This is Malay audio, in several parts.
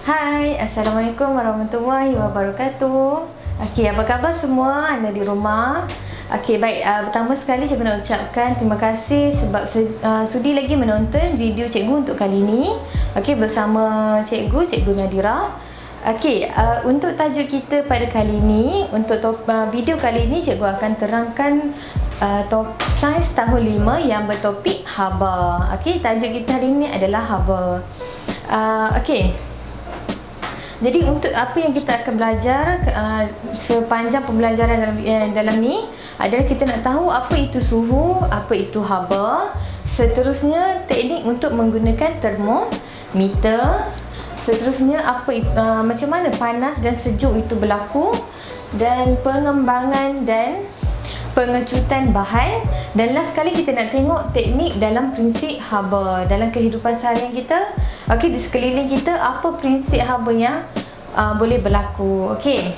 Hai, Assalamualaikum warahmatullahi wabarakatuh. Okey, apa khabar semua anda di rumah? Okey, baik. Pertama sekali cikgu nak ucapkan terima kasih sebab sudi lagi menonton video cikgu untuk kali ini. Okey, bersama cikgu Nadira. Okey, untuk tajuk kita pada kali ini, untuk video kali ini cikgu akan terangkan sains tahun 5 yang bertopik haba. Okey, tajuk kita hari ini adalah haba. Okey. Jadi untuk apa yang kita akan belajar sepanjang pembelajaran dalam ni adalah kita nak tahu apa itu suhu, apa itu haba, seterusnya teknik untuk menggunakan termometer, seterusnya macam mana panas dan sejuk itu berlaku, dan pengembangan dan pengecutan bahan, dan last sekali kita nak tengok teknik dalam prinsip haba dalam kehidupan seharian kita. Okey, di sekeliling kita apa prinsip haba yang boleh berlaku. Okey.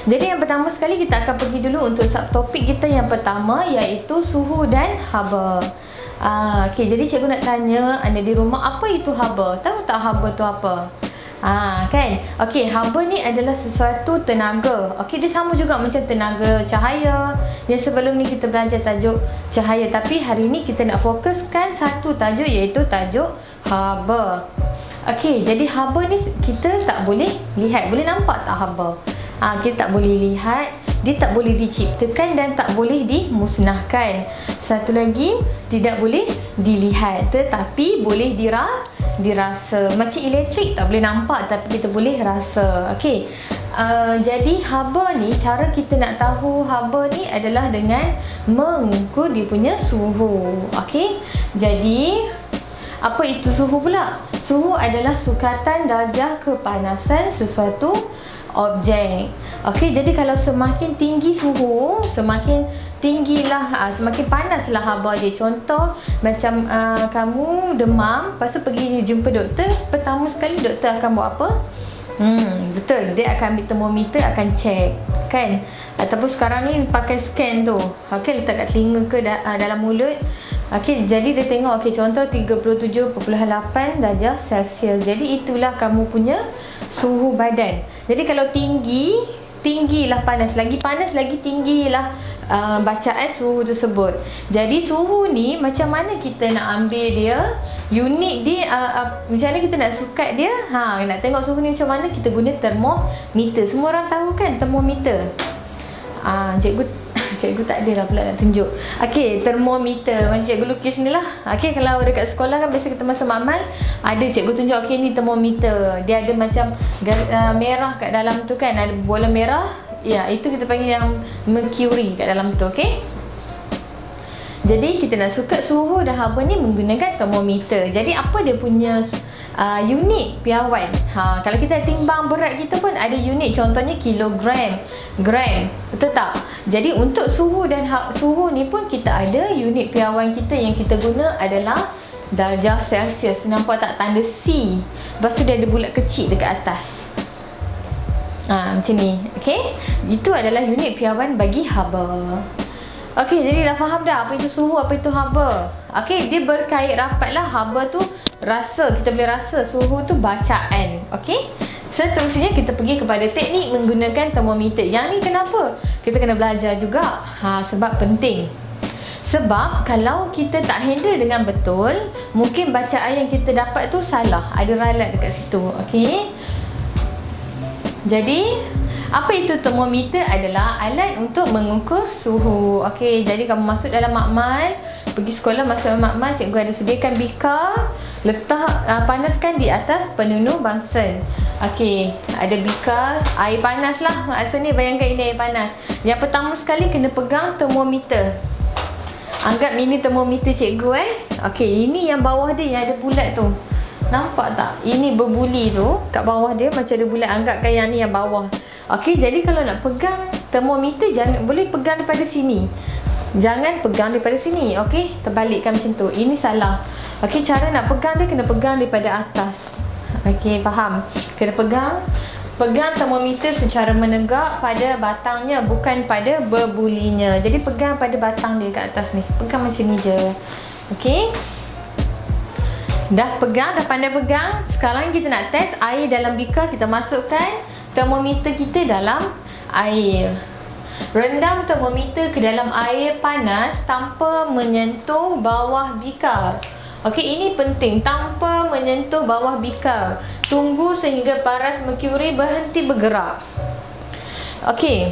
Jadi yang pertama sekali kita akan pergi dulu untuk subtopik kita yang pertama, iaitu suhu dan haba. Okey, jadi cikgu nak tanya anda di rumah, apa itu haba? Tahu tak haba tu apa? Kan? Okey, haba ni adalah sesuatu tenaga. Okey, dia sama juga macam tenaga cahaya. Yang sebelum ni kita belajar tajuk cahaya, tapi hari ni kita nak fokuskan satu tajuk, iaitu tajuk haba. Okey, jadi haba ni kita tak boleh lihat. Boleh nampak tak haba? Kita tak boleh lihat, dia tak boleh diciptakan dan tak boleh dimusnahkan. Satu lagi, tidak boleh dilihat tetapi boleh dirasa. Macam elektrik tak boleh nampak tapi kita boleh rasa. Okey. Jadi haba ni, cara kita nak tahu haba ni adalah dengan mengukur dia punya suhu. Okey. Jadi apa itu suhu pula? Suhu adalah sukatan darjah kepanasan sesuatu objek. Okey, jadi kalau semakin tinggi suhu, semakin tinggilah, semakin panaslah haba dia. Contoh macam kamu demam, lepas tu pergi jumpa doktor, pertama sekali doktor akan buat apa? Betul, dia akan ambil termometer, akan check, kan? Ataupun sekarang ni pakai scan tu. Okey, letak kat telinga ke dalam mulut. Okey, jadi dia tengok, okey, contoh 37.8 darjah Celsius. Jadi itulah kamu punya suhu badan. Jadi kalau tinggilah panas, lagi tinggilah bacaan suhu tersebut. Jadi suhu ni macam mana kita nak ambil dia, unit dia, macam mana kita nak sukat dia. Nak tengok suhu ni macam mana, kita guna termometer. Semua orang tahu kan termometer? Cikgu tak ada lah pula nak tunjuk. Okey, termometer macam cikgu lukis ni lah. Okey, kalau dekat sekolah kan biasa kita masa makmal ada cikgu tunjuk, okey ni termometer. Dia ada macam merah kat dalam tu kan, ada bola merah. Ya, itu kita panggil yang mercury kat dalam tu, okey. Jadi kita nak sukat suhu dan haba ni menggunakan termometer. Jadi apa dia punya unit piawan? Kalau kita timbang berat kita pun ada unit, contohnya kilogram, gram, betul tak? Jadi untuk suhu dan suhu ni pun kita ada unit piawan kita yang kita guna adalah darjah Celsius. Nampak tak tanda C? Lepas tu dia ada bulat kecil dekat atas. Macam ni, okey? Itu adalah unit piawan bagi haba. Okey, jadi dah faham dah apa itu suhu, apa itu haba. Okey, dia berkait rapatlah. Haba tu rasa, kita boleh rasa. Suhu tu bacaan. Okey? Seterusnya kita pergi kepada teknik menggunakan termometer. Yang ni kenapa? Kita kena belajar juga. Sebab penting. Sebab kalau kita tak handle dengan betul, mungkin bacaan yang kita dapat tu salah. Ada ralat dekat situ. Okey? Jadi apa itu termometer? Adalah alat untuk mengukur suhu. Okey, jadi kamu masuk dalam makmal, pergi sekolah, masuk dalam makmal, cikgu ada sediakan bikar, letak panaskan di atas penunuh Bunsen. Okey, ada bikar, air panas lah. Maksudnya bayangkan ini air panas. Yang pertama sekali kena pegang termometer. Anggap ini termometer cikgu Okey, ini yang bawah dia yang ada bulat tu. Nampak tak? Ini berbuli tu, kat bawah dia macam ada bulat. Anggapkan yang ni yang bawah. Okey, jadi kalau nak pegang termometer, jangan boleh pegang daripada sini. Jangan pegang daripada sini. Okey, terbalikkan macam tu. Ini salah. Okey, cara nak pegang dia kena pegang daripada atas. Okey, faham? Kena pegang termometer secara menegak pada batangnya, bukan pada berbulinya. Jadi pegang pada batang dia kat atas ni. Pegang macam ni je. Okey? Dah pegang, dah pandai pegang. Sekarang kita nak test air dalam beaker. Kita masukkan termometer kita dalam air. Rendam termometer ke dalam air panas tanpa menyentuh bawah beaker. Okey, ini penting, tanpa menyentuh bawah beaker. Tunggu sehingga paras merkuri berhenti bergerak. Okey.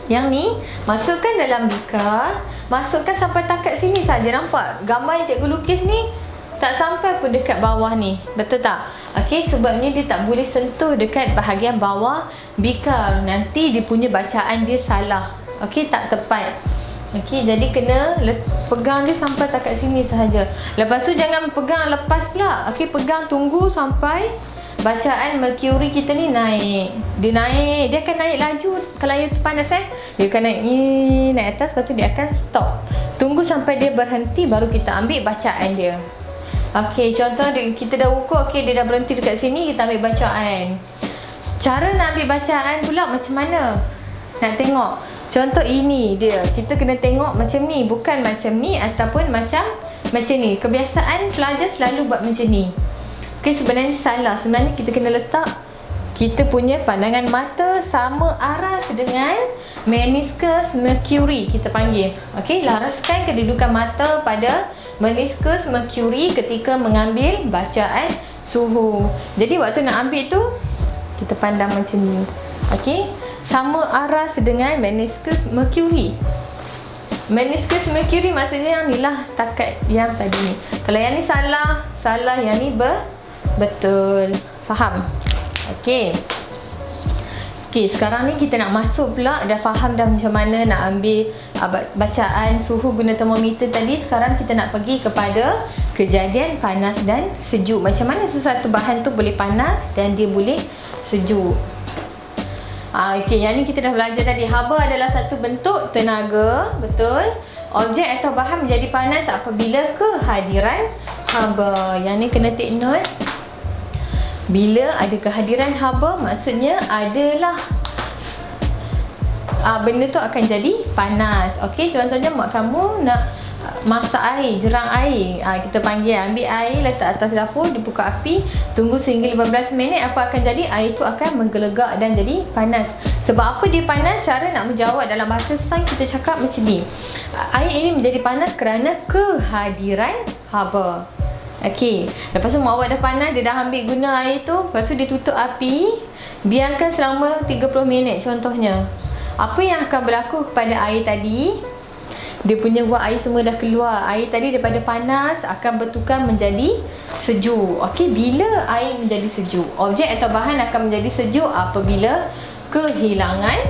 Yang ni masukkan dalam beaker. Masukkan sampai takat sini saja, nampak? Gambar yang cikgu lukis ni tak sampai pun dekat bawah ni. Betul tak? Okey, sebabnya dia tak boleh sentuh dekat bahagian bawah beaker. Nanti dia punya bacaan dia salah. Okey, tak tepat. Okey, jadi kena pegang dia sampai takat sini sahaja. Lepas tu jangan pegang lepas pula. Okey, pegang, tunggu sampai bacaan merkuri kita ni naik. Dia naik, dia akan naik laju. Kalau air tu panas dia akan naik atas, lepas tu dia akan stop. Tunggu sampai dia berhenti baru kita ambil bacaan dia. Okey, contoh kita dah ukur, okey, dia dah berhenti dekat sini, kita ambil bacaan. Cara nak ambil bacaan pula macam mana? Nak tengok. Contoh ini dia. Kita kena tengok macam ni, bukan macam ni ataupun macam ni. Kebiasaan pelajar selalu buat macam ni. Okey, sebenarnya salah. Sebenarnya kita kena letak kita punya pandangan mata sama arah dengan meniscus merkuri kita panggil. Okey, laraskan kedudukan mata pada meniscus merkuri ketika mengambil bacaan suhu. Jadi waktu nak ambil tu kita pandang macam ni. Okey, sama arah dengan meniscus merkuri. Meniscus merkuri maksudnya yang ni lah, takat yang tadi ni. Kalau yang ni salah, yang ni betul. Faham? Okey. Okey, sekarang ni kita nak masuk pula. Dah faham dah macam mana nak ambil bacaan suhu guna termometer tadi. Sekarang kita nak pergi kepada kejadian panas dan sejuk. Macam mana sesuatu bahan tu boleh panas dan dia boleh sejuk. Okey, yang ni kita dah belajar tadi. Haba adalah satu bentuk tenaga, betul? Objek atau bahan menjadi panas apabila kehadiran haba. Yang ni kena take note. Bila ada kehadiran haba, maksudnya adalah benda tu akan jadi panas. Okey, contohnya mak kamu nak masak air, jerang air. Kita panggil, ambil air, letak atas dapur, dibuka api, tunggu sehingga 15 minit. Apa akan jadi? Air tu akan menggelegak dan jadi panas. Sebab apa dia panas? Cara nak menjawab dalam bahasa sains kita cakap macam ni. Air ini menjadi panas kerana kehadiran haba. Okey, lepas tu mak awak dah panas, dia dah ambil guna air tu, lepas tu dia tutup api, biarkan selama 30 minit contohnya. Apa yang akan berlaku kepada air tadi? Dia punya wap air semua dah keluar. Air tadi daripada panas akan bertukar menjadi sejuk. Okey, bila air menjadi sejuk, objek atau bahan akan menjadi sejuk apabila kehilangan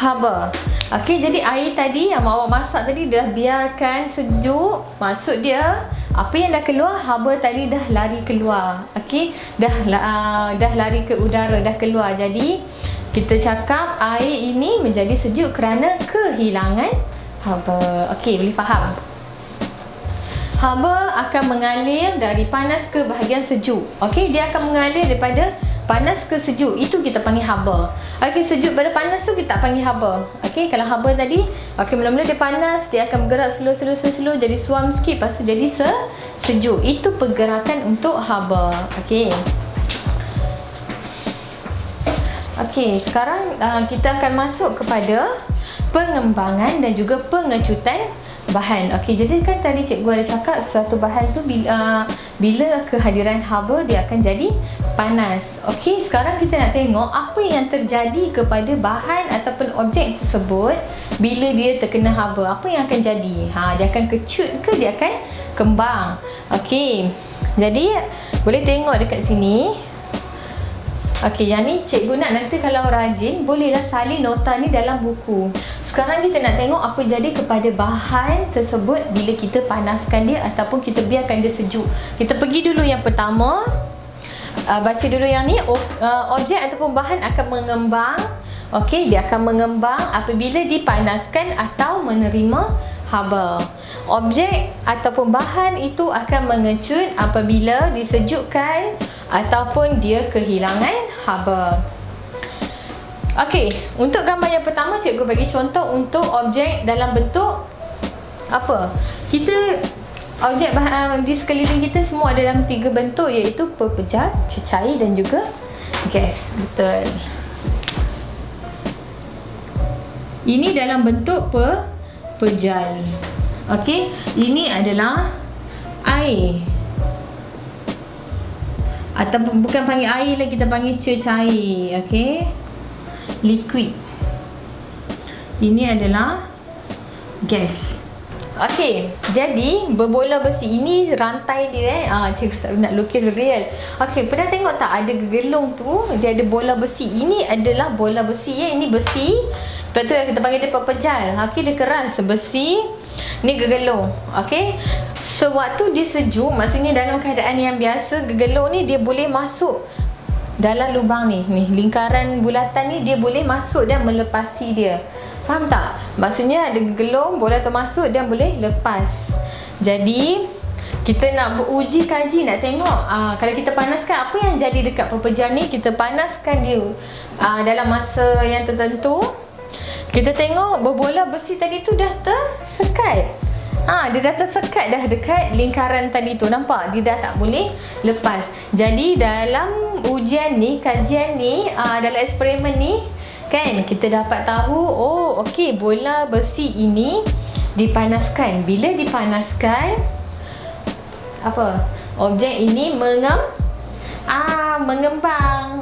haba. Okey, jadi air tadi yang mak awak masak tadi dah biarkan sejuk. Maksud dia apa yang dah keluar, haba tadi dah lari keluar. Okey, dah lari ke udara, dah keluar. Jadi kita cakap air ini menjadi sejuk kerana kehilangan haba. Okey, boleh faham? Haba akan mengalir dari panas ke bahagian sejuk. Okey, dia akan mengalir daripada panas ke sejuk. Itu kita panggil haba. Okey, sejuk pada panas tu kita tak panggil haba. Okey, kalau haba tadi, okey, mula-mula dia panas, dia akan bergerak slow, jadi suam sikit, lepas tu jadi sejuk. Itu pergerakan untuk haba. Okey. Okey, sekarang kita akan masuk kepada pengembangan dan juga pengecutan bahan. Okey, jadi kan tadi cikgu ada cakap suatu bahan tu bila kehadiran haba dia akan jadi panas. Okey, sekarang kita nak tengok apa yang terjadi kepada bahan ataupun objek tersebut bila dia terkena haba. Apa yang akan jadi? Dia akan kecut ke dia akan kembang? Okey, jadi boleh tengok dekat sini. Okey, yang ni cikgu nak nanti kalau rajin bolehlah salin nota ni dalam buku. Sekarang kita nak tengok apa jadi kepada bahan tersebut bila kita panaskan dia ataupun kita biarkan dia sejuk. Kita pergi dulu yang pertama. Baca dulu yang ni. Objek ataupun bahan akan mengembang. Okey, dia akan mengembang apabila dipanaskan atau menerima haba. Objek ataupun bahan itu akan mengecut apabila disejukkan ataupun dia kehilangan haba. Okey, untuk gambar yang pertama cikgu bagi contoh untuk objek dalam bentuk apa? Kita objek di sekeliling kita semua ada dalam 3 bentuk, iaitu pepejal, cecair dan juga gas. Betul. Ini dalam bentuk pepejal. Okey, ini adalah air. Atau bukan panggil air lagi, kita panggil cecair. Okey, liquid. Ini adalah gas. Okey, jadi berbola besi ini rantai dia cikgu tak nak lukis real. Okey, pernah tengok tak ada gegelung tu, dia ada bola besi. Ini adalah bola besi ini besi. Lepas tu kita panggil dia pepejal. Okey, dia keras besi. Ni gegelung. Okey. Sewaktu dia sejuk, maksudnya dalam keadaan yang biasa, gegelung ni dia boleh masuk dalam lubang ni. Lingkaran bulatan ni dia boleh masuk dan melepasi dia. Faham tak? Maksudnya ada gegelung, bola tu masuk dan boleh lepas. Jadi kita nak uji kaji, nak tengok kalau kita panaskan, apa yang jadi dekat pepejal ni. Kita panaskan dia dalam masa yang tertentu. Kita tengok berbola besi tadi tu dah tersekat. Dia dah tersekat dah dekat lingkaran tadi tu. Nampak? Dia dah tak boleh lepas. Jadi dalam ujian ni, kajian ni, dalam eksperimen ni kan, kita dapat tahu, oh okey, bola besi ini dipanaskan. Bila dipanaskan, apa? Objek ini mengembang.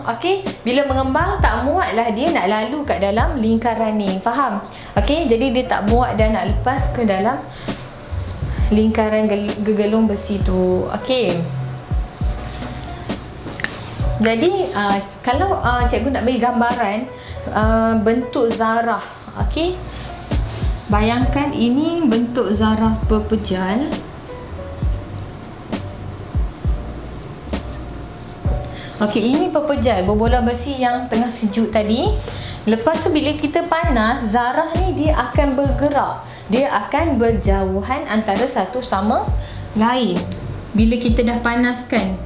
Okey, bila mengembang tak muatlah dia nak lalu kat dalam lingkaran ni. Faham? Okey, jadi dia tak muat dan nak lepas ke dalam lingkaran gegelung besi tu. Okey. Jadi kalau cikgu nak bagi gambaran bentuk zarah. Okey. Bayangkan ini bentuk zarah pepejal. Okey, ini pepejal, berbola besi yang tengah sejuk tadi. Lepas tu bila kita panas, zarah ni dia akan bergerak. Dia akan berjauhan antara satu sama lain. Bila kita dah panaskan.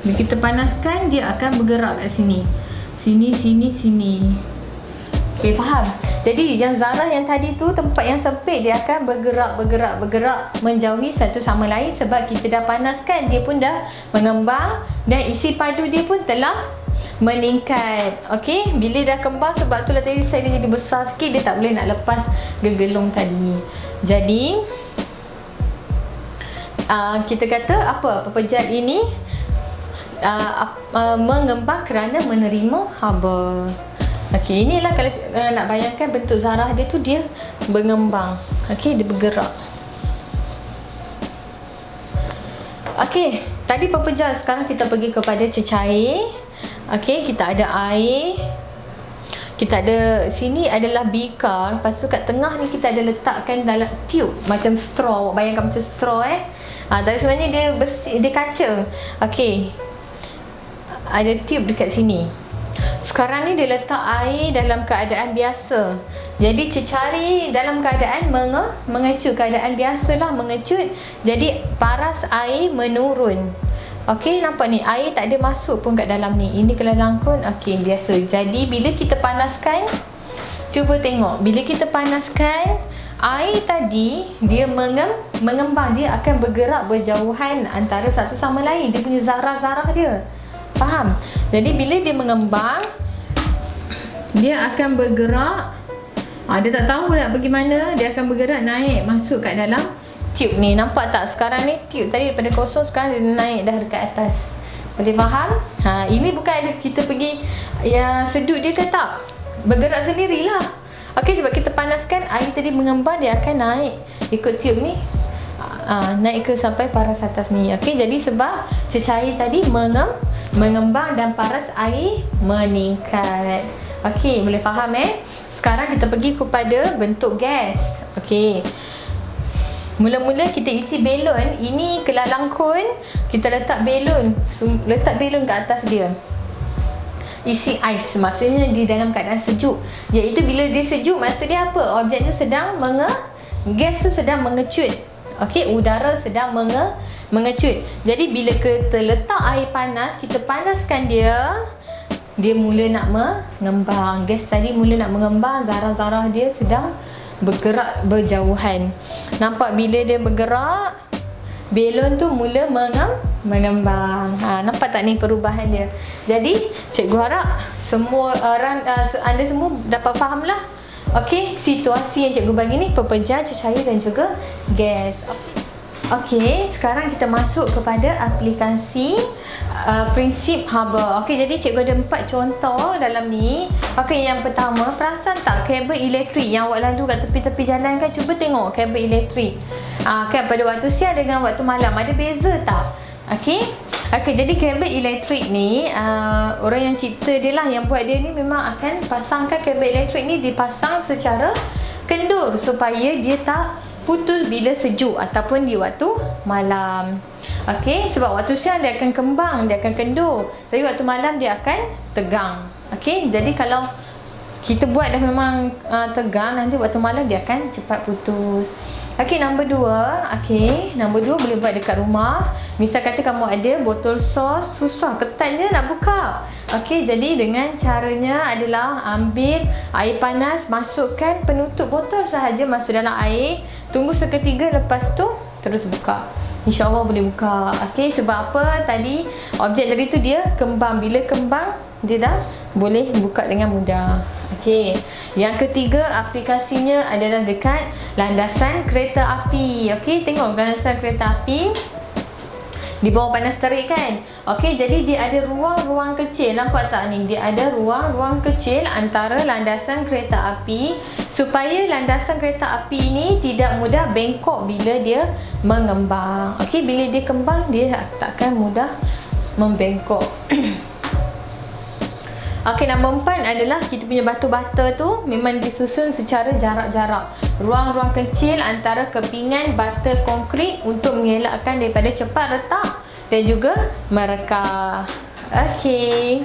Bila kita panaskan, dia akan bergerak kat sini. Sini. Okey, faham? Jadi yang zarah yang tadi tu, tempat yang sempit, dia akan bergerak menjauhi satu sama lain sebab kita dah panaskan, dia pun dah mengembang dan isi padu dia pun telah meningkat. Okey, bila dah kembang, sebab itulah tadi saya jadi besar sikit, dia tak boleh nak lepas gegelung tadi. Jadi kita kata apa? Pepejal ini mengembang kerana menerima haba. Okey, inilah kalau nak bayangkan bentuk zarah dia tu, dia mengembang. Okey, dia bergerak. Okey, tadi pepejal, sekarang kita pergi kepada cecair. Okey, kita ada air. Kita ada sini adalah bikar. Lepas tu kat tengah ni kita ada letakkan dalam tube macam straw. Bayangkan macam straw tapi sebenarnya dia besi, dia kaca. Okey. Ada tube dekat sini. Sekarang ni dia letak air dalam keadaan biasa. Jadi cecair dalam keadaan mengecut. Keadaan biasalah mengecut. Jadi paras air menurun. Okey, nampak ni, air tak ada masuk pun kat dalam ni. Ini kalau langkun, okey, biasa. Jadi bila kita panaskan, cuba tengok. Bila kita panaskan, air tadi dia mengembang. Dia akan bergerak berjauhan antara satu sama lain. Dia punya zarah-zarah dia. Faham? Jadi bila dia mengembang, dia akan bergerak. Dia tak tahu nak pergi mana. Dia akan bergerak naik masuk kat dalam tube ni. Nampak tak? Sekarang ni tube tadi daripada kosong, sekarang dia naik dah dekat atas. Boleh faham? Ini bukan ada kita pergi yang seduh dia ke tak? Bergerak sendirilah. Okey, sebab kita panaskan, air tadi mengembang, dia akan naik ikut tube ni. Naik ke sampai paras atas ni. Okey, jadi sebab cecair tadi mengembang dan paras air meningkat. Okey, boleh faham Sekarang kita pergi kepada bentuk gas. Okey. Mula-mula kita isi belon. Ini kelalangkun. Kita letak belon. Letak belon ke atas dia. Isi ais. Maksudnya di dalam keadaan sejuk. Iaitu bila dia sejuk, maksud dia apa? Objek tu sedang gas tu sedang mengecut. Okey, udara sedang mengecut. Jadi bila kita letak air panas, kita panaskan dia, dia mula nak mengembang. Gas tadi mula nak mengembang, zarah-zarah dia sedang bergerak berjauhan. Nampak bila dia bergerak, belon tu mula mengembang. Nampak tak ni perubahan dia? Jadi cikgu harap semua orang anda semua dapat faham lah. Okey, situasi yang cikgu bagi ni pepejal, cecair dan juga gas. Okey, sekarang kita masuk kepada aplikasi prinsip haba. Okey, jadi cikgu ada 4 contoh dalam ni. Okey, yang pertama, perasan tak kabel elektrik yang awak lalu kat tepi-tepi jalan kan? Cuba tengok kabel elektrik. Kan pada waktu siang dengan waktu malam ada beza tak? Okey. Okey, jadi kabel elektrik ni orang yang cipta dia lah, yang buat dia ni memang akan pasangkan kabel elektrik ni dipasang secara kendur supaya dia tak putus bila sejuk ataupun di waktu malam. Okey, sebab waktu siang dia akan kembang, dia akan kendur. Tapi waktu malam dia akan tegang. Okey, jadi kalau kita buat dah memang tegang, nanti waktu malam dia akan cepat putus. Okey, nombor 2. Okey, nombor 2 boleh buat dekat rumah. Misal kata kamu ada botol sos, susah ketatnya nak buka. Okey, jadi dengan caranya adalah ambil air panas, masukkan penutup botol sahaja masuk dalam air, tunggu seketika, lepas tu terus buka. InsyaAllah boleh buka. Okey, sebab apa? Tadi objek tadi tu dia kembang. Bila kembang, dia dah boleh buka dengan mudah. Okey, yang ketiga aplikasinya adalah dekat landasan kereta api. Okey, tengok landasan kereta api di bawah panas terik kan. Okey, jadi dia ada ruang-ruang kecil. Nampak tak ni? Dia ada ruang-ruang kecil antara landasan kereta api supaya landasan kereta api ini tidak mudah bengkok bila dia mengembang. Okey, bila dia kembang dia takkan mudah membengkok. Okey, nombor 4 adalah kita punya batu bata tu memang disusun secara jarak-jarak. Ruang-ruang kecil antara kepingan bata konkrit untuk mengelakkan daripada cepat retak dan juga merekah. Okey.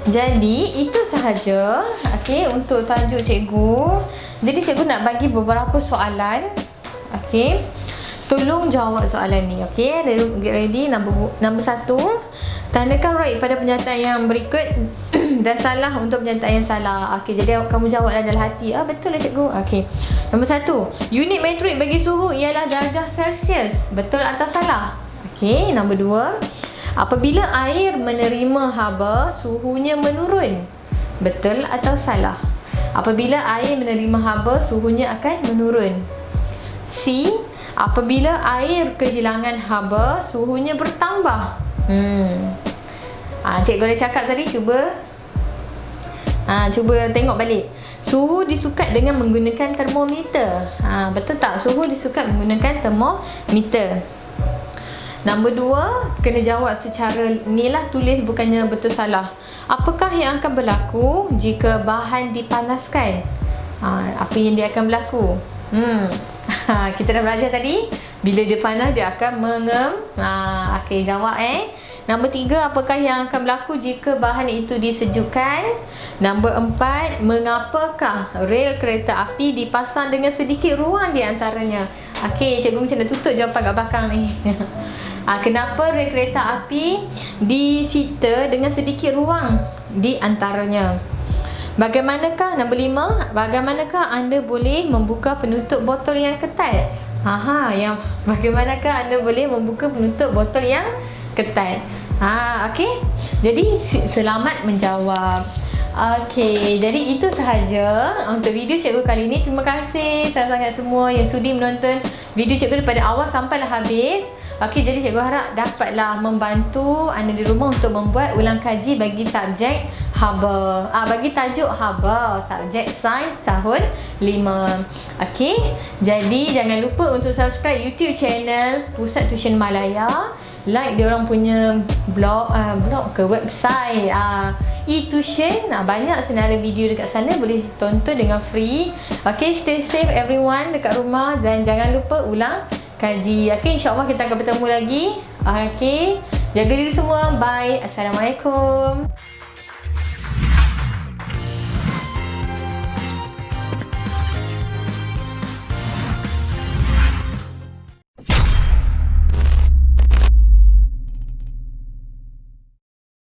Jadi itu sahaja okey untuk tajuk cikgu. Jadi cikgu nak bagi beberapa soalan. Okey. Tolong jawab soalan ni. Okey, get ready. Nombor 1. Tandakan right pada pernyataan yang berikut dan salah untuk pernyataan yang salah. Okey, jadi kamu jawablah dalam hati. Betul lah cikgu. Okey. Nombor 1. Unit metrik bagi suhu ialah darjah Celsius. Betul atau salah? Okey, nombor 2. Apabila air menerima haba, suhunya menurun. Betul atau salah? Apabila air menerima haba, suhunya akan menurun. C. Apabila air kehilangan haba, suhunya bertambah. Cikgu dah cakap tadi, cuba tengok balik. Suhu disukat dengan menggunakan termometer. Betul tak? Suhu disukat menggunakan termometer. Nombor 2, kena jawab secara ni lah, tulis bukannya betul salah. Apakah yang akan berlaku jika bahan dipanaskan? Apa yang dia akan berlaku? Kita dah belajar tadi, bila dia panas dia akan okey, jawab Nombor 3, apakah yang akan berlaku jika bahan itu disejukkan? Nombor 4, mengapakah rel kereta api dipasang dengan sedikit ruang di antaranya? Okey, cikgu macam nak tutup jawapan kat belakang ni. Kenapa rel kereta api dicipta dengan sedikit ruang di antaranya? Bagaimanakah, nombor 5, bagaimanakah anda boleh membuka penutup botol yang ketat? Bagaimanakah anda boleh membuka penutup botol yang ketat? Okey. Jadi selamat menjawab. Okey, jadi itu sahaja untuk video cikgu kali ini. Terima kasih sangat-sangat semua yang sudi menonton video cikgu daripada awal sampailah habis. Okey, jadi cikgu harap dapatlah membantu anda di rumah untuk membuat ulang kaji bagi subjek haba. Bagi tajuk haba, subjek sains tahun 5. Okey, jadi jangan lupa untuk subscribe YouTube channel Pusat Tuition Malaya. Like dia orang punya blog ke website e-tuition. Banyak senarai video dekat sana, boleh tonton dengan free. Okey, stay safe everyone dekat rumah dan jangan lupa ulang kaji. Okey, insya-Allah kita akan bertemu lagi. Okey, jaga diri semua. Bye. Assalamualaikum.